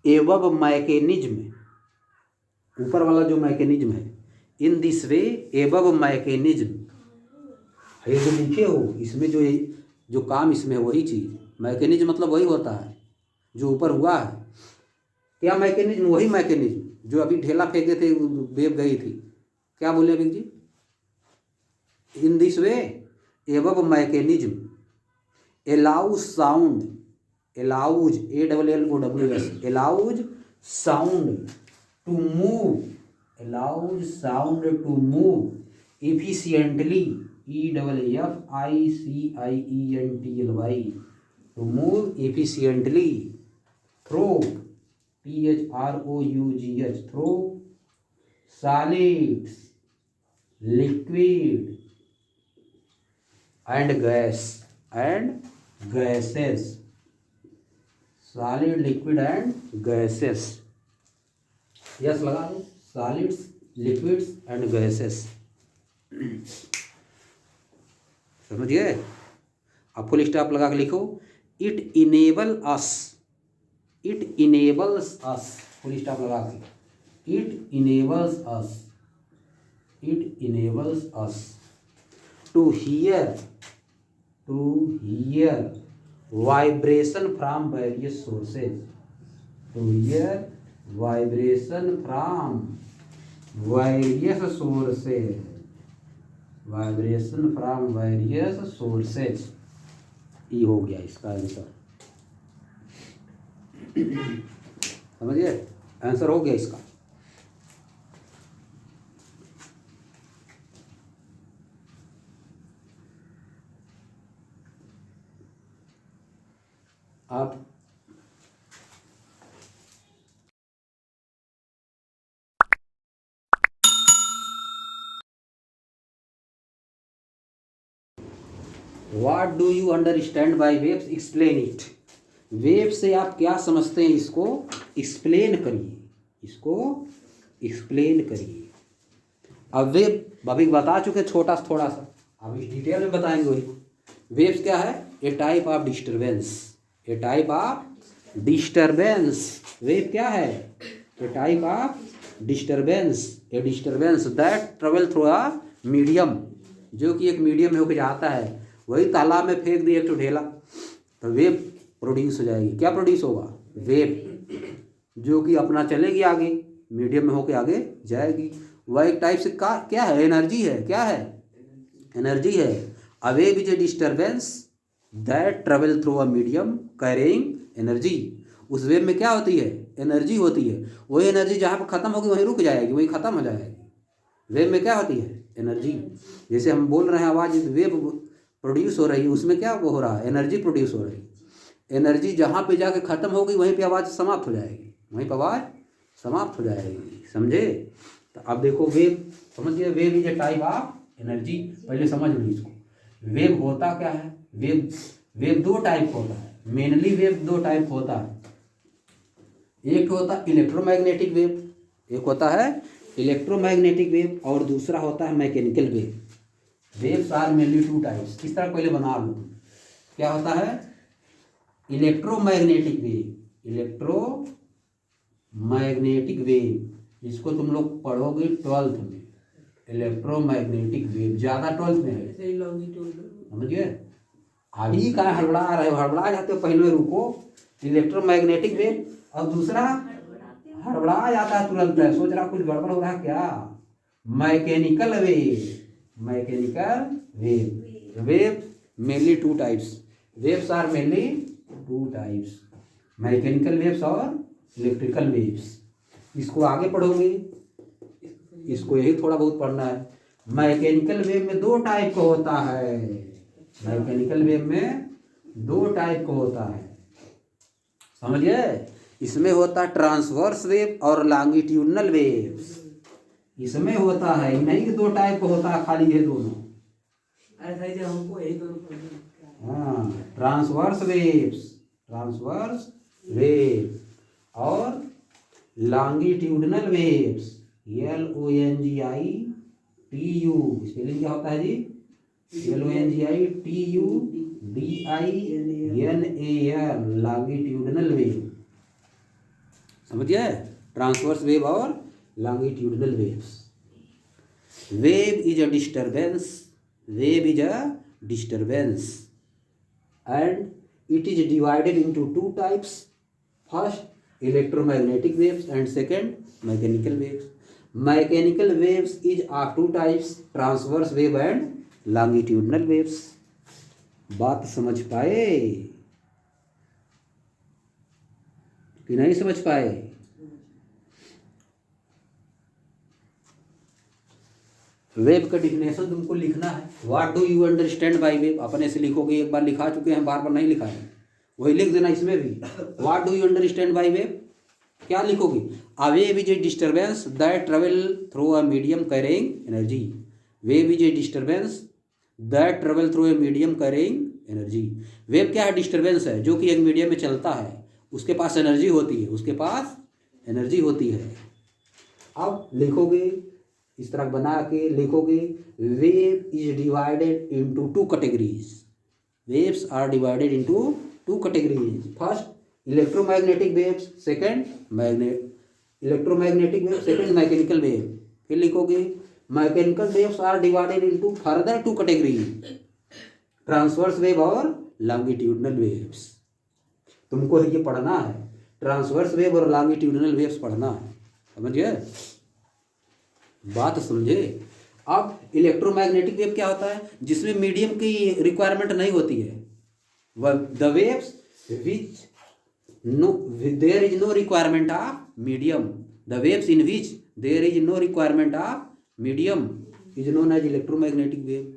above mechanism, ऊपर वाला जो मैकेनिज्म है, इन दिस वे above मैकेनिज्म, ये जो लिखे हो इसमें जो काम इसमें है वही चीज़, मैकेनिज्म मतलब वही होता है जो ऊपर हुआ है, क्या मैकेनिज्म, वही मैकेनिज्म जो अभी ढेला फेंके थे, वेव गई थी, क्या बोले अभी जी, in this way above mechanism allows sound, allows sound to move allows sound to move efficiently, efficiently, to move efficiently through, throughs, through solids, liquid and gases, solid, liquid and gases. Yes लगा दो, solids, liquids and gases. समझिए, अब full stop लगा के लिखो, it enables us, full stop लगा के, it enables us to hear vibration from various sources, to hear vibration from various sources, ये हो गया इसका आंसर। समझिए, आंसर हो गया इसका। आप What do you understand by waves? Explain it. Wave से आप क्या समझते हैं, इसको एक्सप्लेन करिए, अब वेव अभी बता चुके थोड़ा सा, अब इस डिटेल में बताएंगे वही। वेव्स क्या है? A type of disturbance, wave क्या है? A type of disturbance that travel through a medium, जो कि एक मीडियम में होकर जाता है। वही तालाब में फेंक दिए एक तो ढेला, तो वेव प्रोड्यूस हो जाएगी। क्या प्रोड्यूस होगा? वेव, जो कि अपना चलेगी आगे, मीडियम में होकर आगे जाएगी। वह एक टाइप से क्या है? एनर्जी है। क्या है? एनर्जी है। अ wave is a disturbance that travel through a medium carrying energy. उस वेव में क्या होती है? एनर्जी होती है। वही एनर्जी जहाँ पर ख़त्म होगी वहीं रुक जाएगी, वहीं ख़त्म हो जाएगी। वेव में क्या होती है? एनर्जी। जैसे हम बोल रहे हैं, आवाज़ वेव प्रोड्यूस हो रही है, उसमें क्या हो रहा है? एनर्जी प्रोड्यूस हो रही है। एनर्जी जहाँ पे जाके ख़त्म होगी वहीं पे आवाज़ समाप्त हो जाएगी, समझे? तो अब देखो, वेव समझिए, wave is A type of energy. पहले समझ लो इसको। वेव होता क्या है? वेव दो टाइप होता है, मेनली वेव दो टाइप होता है। एक होता है इलेक्ट्रोमैग्नेटिक वेव, और दूसरा होता है mechanical wave. Waves are mainly two types. इस तरह पहले बना लो, क्या होता है? इलेक्ट्रोमैग्नेटिक वेव, इसको तुम लोग पढ़ोगे 12th में। इलेक्ट्रोमैग्नेटिक वेव ज़्यादा 12th में है, समझिए। अभी कहाँ हड़बड़ा रहे हो? हड़बड़ा जाते हो, पहले रुको। इलेक्ट्रोमैग्नेटिक वेव, और दूसरा हड़बड़ा जाता है तुरंत, सोच रहा कुछ गड़बड़ हो रहा है क्या? Mechanical wave mainly two types. Waves are mainly two types, mechanical waves और इलेक्ट्रिकल वेव्स। इसको आगे पढ़ोगे, इसको यही थोड़ा बहुत पढ़ना है। मैकेनिकल वेव में दो टाइप का होता है, समझिए। इसमें होता है ट्रांसवर्स वेव और लॉन्गिट्यूडनल वेव्स। इसमें होता है, नहीं कि दो टाइप का होता है, खाली ये दोनों। हमको यही दोनों, हाँ, ट्रांसवर्स वेव और लॉन्गिट्यूडनल वेव्स, LONGITU। स्पेलिंग क्या होता है जी? LONGITUDINAL, longitudinal wave. समझिए, ट्रांसवर्स वेव और longitudinal waves. Wave is a disturbance and it is divided into two types. First, electromagnetic waves, and second, mechanical waves. Mechanical waves is of two types, transverse wave and longitudinal waves. बात समझ पाए कि नहीं समझ पाए? Wave का definition तुमको लिखना है। What do you understand by wave, अपने से लिखोगे, एक बार लिखा चुके हैं, बार बार नहीं लिखा है, वही लिख देना इसमें भी। What do you understand by wave, क्या लिखोगे? अ wave is a disturbance that travel through a medium carrying energy. Wave is a disturbance that travel through a medium carrying energy. Wave क्या है? डिस्टर्बेंस है जो कि एक मीडियम में चलता है, उसके पास एनर्जी होती है, उसके पास एनर्जी होती है। अब लिखोगे इस तरह बना के लिखोगे, wave is divided into two categories. Waves are divided into two categories. First electromagnetic waves, second electromagnetic wave, second mechanical wave. फिर लिखोगे mechanical waves are divided into further two categories, transverse wave और longitudinal waves. तुमको ये पढ़ना है, transverse wave और longitudinal waves पढ़ना है, समझ गए? बात समझे? अब इलेक्ट्रोमैग्नेटिक वेव क्या होता है? जिसमें मीडियम की रिक्वायरमेंट नहीं होती है। The waves which there is no requirement of medium, the waves in which there is no requirement of medium is known as electromagnetic wave.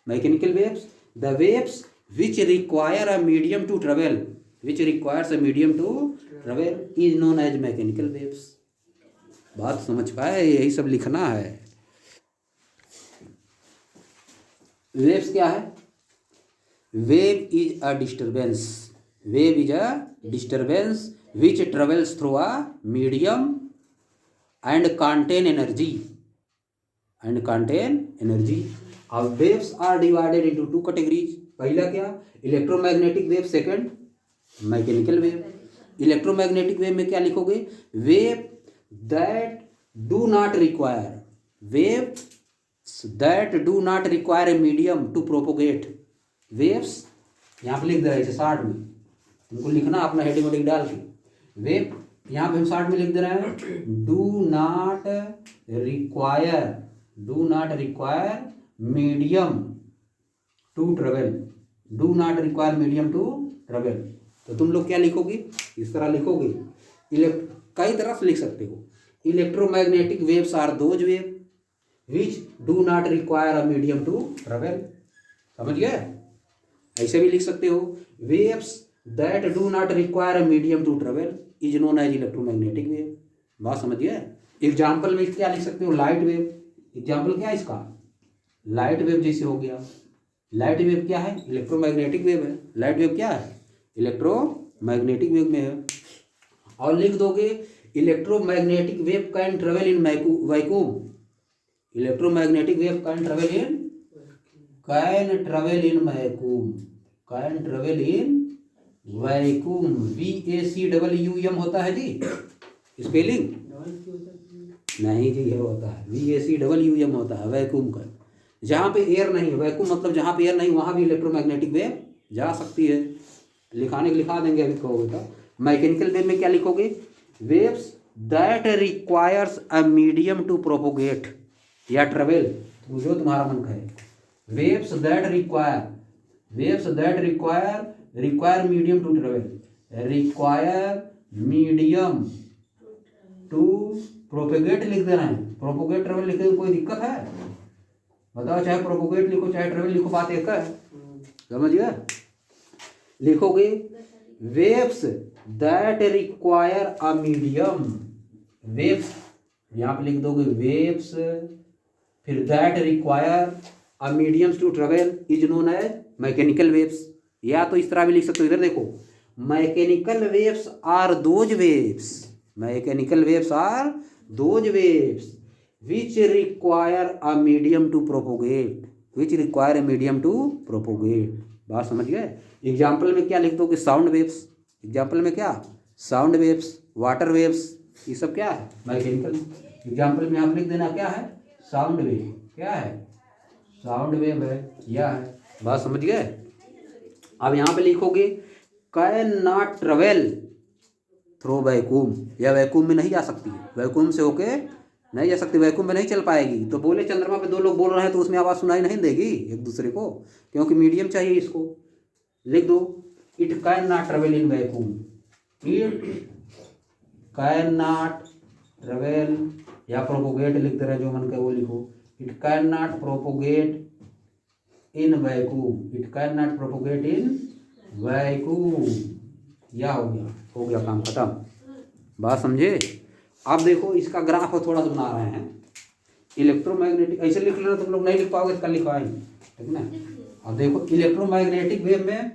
Mechanical waves, the waves which require a medium to travel, which requires a medium to travel is known as mechanical waves। बात समझ पाए? यही सब लिखना है। Waves क्या है? Wave is a disturbance, wave is a disturbance which travels through a medium and contain energy, and contain energy. अब waves are divided into two categories. पहला क्या? Electromagnetic wave, second mechanical wave. Electromagnetic wave में क्या लिखोगे? Wave that do not require, wave that do not require a medium to propagate. Waves यहाँ पे लिख दे रहे हैं शॉर्ट में, तुमको लिखना अपना हेडिंग वेडिंग डाल के। वेव यहाँ पे हम शॉर्ट में लिख दे रहे हैं, do not require medium to travel, do not require medium to travel. तो तुम लोग क्या लिखोगे? इस तरह लिखोगे, कई तरह से लिख सकते हो। Electromagnetic waves are those wave which do not require a medium to travel, समझ गए? ऐसे भी लिख सकते हो, waves that do not require a medium to travel is known as electromagnetic wave. बात समझ गए? एग्जाम्पल में क्या लिख सकते हो? Light wave. एग्जाम्पल क्या है इसका? लाइट वेव जैसे हो गया। लाइट वेव क्या है? इलेक्ट्रोमैग्नेटिक वेव है। लाइट वेव क्या है? इलेक्ट्रोमैग्नेटिक वेव में है। और लिख दोगे electromagnetic wave can travel in vacuum, electromagnetic wave can travel in vacuum, can travel in vacuum. VACWUM होता है जी स्पेलिंग? नहीं जी, ये होता है VACWUM होता है वैक्यूम का। जहाँ पे एयर नहीं है, वैक्यूम मतलब जहाँ पे एयर नहीं, वहाँ भी इलेक्ट्रोमैग्नेटिक वेव जा सकती है। लिखाने के लिखा देंगे अभी कहोगे तो। मैकेनिकल वेव में क्या लिखोगे? Waves that requires a medium to propagate या ट्रेवल, जो तुम्हारा मन कहे। Waves that require medium to travel, require medium to propagate लिख देना है। प्रोपोगेट ट्रेवल लिखने में कोई दिक्कत है? बताओ, चाहे प्रोपोगेट लिखो चाहे ट्रेवल लिखो, बात एक है, समझ गए? लिखोगे waves that require a medium, waves यहाँ पे लिख दोगे वेव्स, फिर that require a mediums to travel is known as mechanical waves. या तो इस तरह भी लिख सकते हो, इधर देखो, mechanical waves are those waves, mechanical waves are those waves which require a medium to propagate, which require a medium to propagate. बात समझ गए? एग्जाम्पल में क्या लिख दोगे? Sound waves. एग्जाम्पल में क्या? साउंड वेव्स, वाटर वेव्स, ये सब क्या है? मैकेनिकल। एग्जाम्पल में आप लिख देना क्या है? Sound wave. क्या है? साउंड वेव है, यह है। बात समझ गए? अब यहाँ पे लिखोगे can not travel through vacuum, या वैक्यूम में नहीं जा सकती है, वैक्यूम से होके नहीं जा सकती, वैक्यूम में नहीं चल पाएगी। तो बोले चंद्रमा पे दो लोग बोल रहे हैं तो उसमें आवाज़ सुनाई नहीं देगी एक दूसरे को, क्योंकि मीडियम चाहिए इसको। लिख दो it can not travel in vacuum, it can not travel, या प्रोपोगेट लिख दे रहे जो मन का वो लिखो, it can not propagate in vacuum, it can not propagate in vacuum. यह हो गया काम खत्म। बात समझे? अब देखो इसका ग्राफ थोड़ा सा बना रहे हैं। इलेक्ट्रोमैग्नेटिक ऐसे लिख लेना, तुम लोग नहीं लिख पाओगे तो कल लिखवाएंगे, ठीक ना। अब देखो इलेक्ट्रोमैग्नेटिक वेव में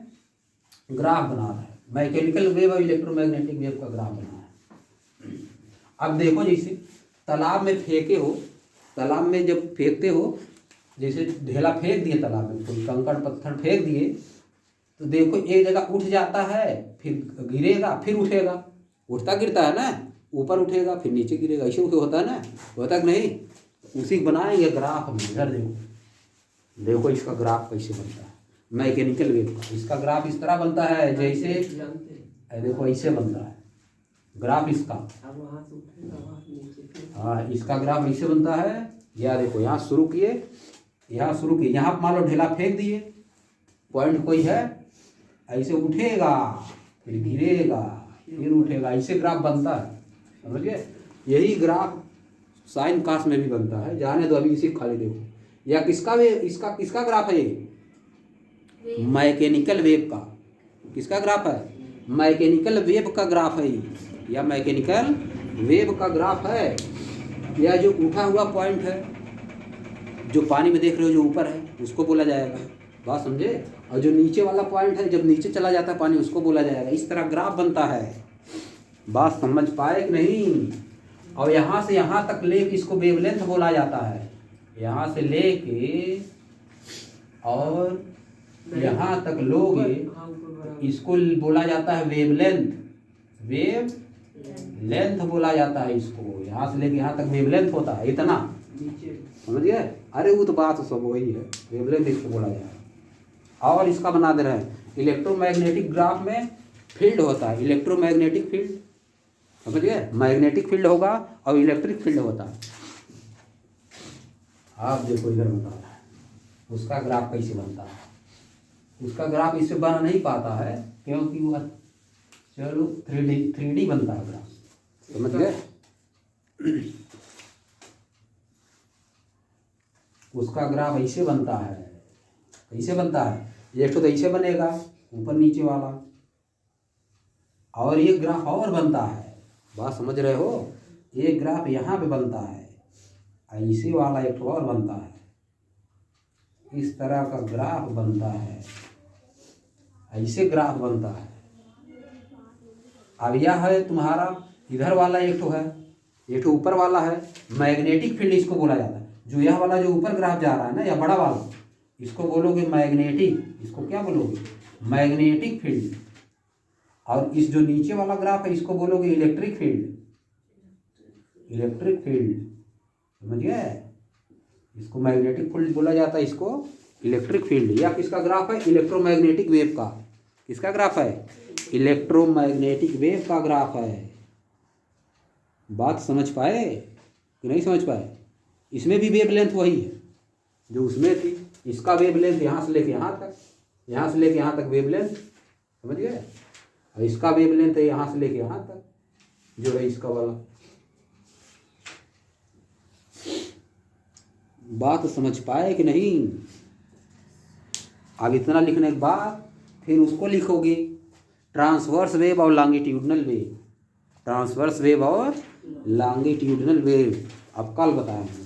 ग्राफ बना रहा है, मैकेनिकल वेव और इलेक्ट्रोमैग्नेटिक वेव का ग्राफ बना है। अब देखो जैसे तालाब में फेंके हो, तालाब में जब फेंकते हो, जैसे ढेला फेंक दिए तालाब में, कोई कंकड़ पत्थर फेंक दिए, तो देखो एक जगह उठ जाता है, फिर गिरेगा, फिर उठेगा, उठता गिरता है ना, ऊपर उठेगा फिर नीचे गिरेगा, ऐसे होता है ना, होता कि नहीं? उसी को बनाएंगे ग्राफ में। इधर देखो, देखो इसका ग्राफ कैसे बनता है मैकेनिकल वेव का। इसका ग्राफ इस तरह बनता है जैसे, देखो ऐसे बनता है ग्राफ इसका। हाँ, इसका ग्राफ ऐसे बनता है। या देखो यहाँ शुरू किए, यहाँ शुरू किए, यहाँ मान लो ढेला फेंक दिए, पॉइंट कोई है, ऐसे उठेगा फिर गिरेगा फिर उठेगा, ऐसे ग्राफ बनता है, समझिए। यही ग्राफ साइन कास में भी बनता है। जाने दो, अभी इसी खाली देखो। या किसका वे, इसका किसका ग्राफ है ये? मैकेनिकल वेव का। किसका ग्राफ है? मैकेनिकल वेव का ग्राफ है ये, या मैकेनिकल वेव का ग्राफ है। या जो उठा हुआ पॉइंट है, जो पानी में देख रहे हो जो ऊपर है, उसको बोला जाएगा। बात समझे? और जो नीचे वाला पॉइंट है, जब नीचे चला जाता है पानी, उसको बोला जाएगा। इस तरह ग्राफ बनता है। बात समझ पाए कि नहीं? और यहाँ से यहाँ तक ले इसको वेवलेंथ बोला जाता है। यहाँ से लेके और यहाँ तक लोगे, इसको बोला जाता है वेवलेंथ। वेव लेंथ बोला जाता है इसको। यहाँ से लेके यहाँ तक वेवलेंथ होता है, इतना, समझ गए? अरे वो तो बात सब वही है, वेवलेंथ इसको बोला जाता है। और इसका बना दे रहे हैं, इलेक्ट्रोमैग्नेटिक ग्राफ में फील्ड होता है, इलेक्ट्रोमैग्नेटिक फील्ड, समझ गए? मैग्नेटिक फील्ड होगा और इलेक्ट्रिक फील्ड होता है। आप देखो इधर बता रहा है उसका ग्राफ कैसे बनता है। उसका ग्राफ इससे बना नहीं पाता है क्योंकि वो, चलो 3D बनता है ग्राफ, समझ गए? उसका ग्राफ ऐसे बनता है, ऐसे बनता है। एक तो ऐसे बनेगा ऊपर नीचे वाला, और ये ग्राफ और बनता है। बात समझ रहे हो? एक ग्राफ यहाँ पे बनता है, ऐसे वाला एक और बनता है। इस तरह का ग्राफ बनता है, ऐसे ग्राफ बनता है। अब यह है तुम्हारा इधर वाला एक तो है, एक तो ऊपर वाला है, मैग्नेटिक फील्ड इसको बोला जाता है। जो यह वाला जो ऊपर ग्राफ जा रहा है ना, या बड़ा वाला, इसको बोलोगे मैग्नेटिक। इसको क्या बोलोगे? Magnetic field. और इस जो नीचे वाला ग्राफ है, इसको बोलोगे इलेक्ट्रिक फील्ड। इलेक्ट्रिक फील्ड, समझ गए? इसको मैग्नेटिक फील्ड बोला जाता है, इसको इलेक्ट्रिक फील्ड। या किसका ग्राफ है? इलेक्ट्रोमैग्नेटिक वेव का। किसका ग्राफ है? इलेक्ट्रोमैग्नेटिक वेव का ग्राफ है। बात समझ पाए कि नहीं समझ पाए? इसमें भी वेवलेंथ वही है जो उसमें थी। इसका वेवलेंथ यहाँ से लेके यहाँ तक, यहाँ से लेके यहाँ तक वेवलेंथ, समझ गए? और इसका वेवलेंथ है यहाँ से लेके यहाँ तक, जो है इसका वाला। बात समझ पाए कि नहीं? अब इतना लिखने के बाद फिर उसको लिखोगे, ट्रांसवर्स वेव और लॉन्गिट्यूडनल वेव। ट्रांसवर्स वेव और लॉन्गिट्यूडनल वेव अब कल बताएंगे।